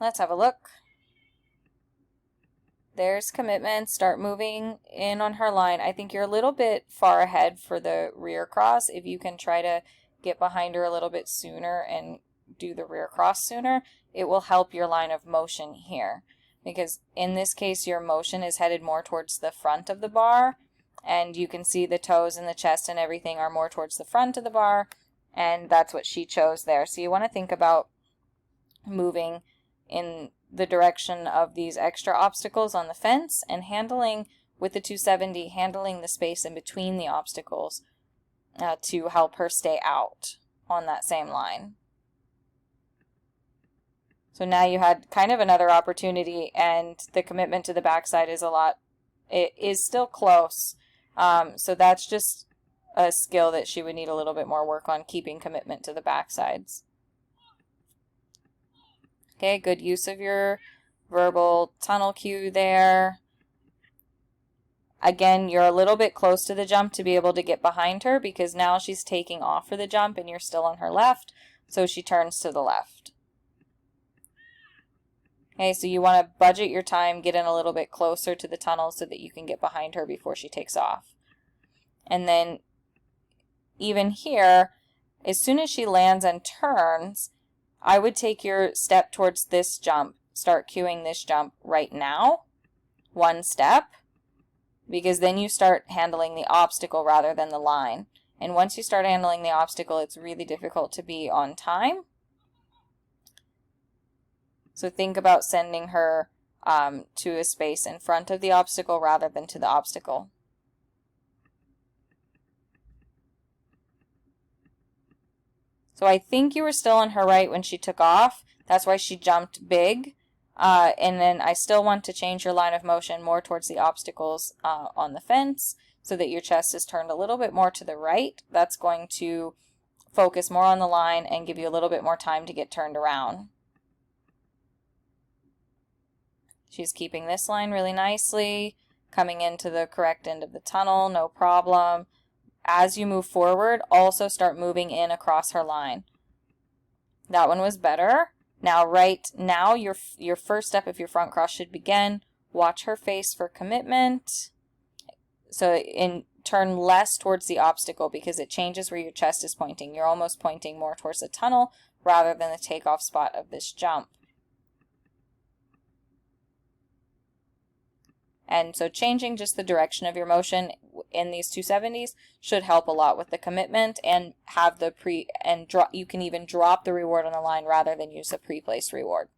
Let's have a look. There's commitment. Start moving in on her line. I think you're a little bit far ahead for the rear cross. If you can try to get behind her a little bit sooner and do the rear cross sooner, it will help your line of motion here. Because in this case, your motion is headed more towards the front of the bar, and you can see the toes and the chest and everything are more towards the front of the bar, and that's what she chose there. So you want to think about moving in the direction of these extra obstacles on the fence and handling with the 270, handling the space in between the obstacles to help her stay out on that same line. So now you had kind of another opportunity, and the commitment to the backside is it is still close. So that's just a skill that she would need a little bit more work on, keeping commitment to the backsides. Okay, good use of your verbal tunnel cue there. Again, you're a little bit close to the jump to be able to get behind her, because now she's taking off for the jump and you're still on her left, so she turns to the left. Okay, so you want to budget your time, get in a little bit closer to the tunnel so that you can get behind her before she takes off. And then even here, as soon as she lands and turns, I would take your step towards this jump, start cueing this jump right now, one step, because then you start handling the obstacle rather than the line. And once you start handling the obstacle, it's really difficult to be on time. So think about sending her to a space in front of the obstacle rather than to the obstacle. So I think you were still on her right when she took off. That's why she jumped big. And then I still want to change your line of motion more towards the obstacles on the fence so that your chest is turned a little bit more to the right. That's going to focus more on the line and give you a little bit more time to get turned around. She's keeping this line really nicely, coming into the correct end of the tunnel, no problem. As you move forward, also start moving in across her line. That one was better. Now, right now, your first step of your front cross should begin. Watch her face for commitment. So turn less towards the obstacle because it changes where your chest is pointing. You're almost pointing more towards the tunnel rather than the takeoff spot of this jump. And so changing just the direction of your motion in these 270s should help a lot with the commitment, and have the you can even drop the reward on the line rather than use a pre-placed reward.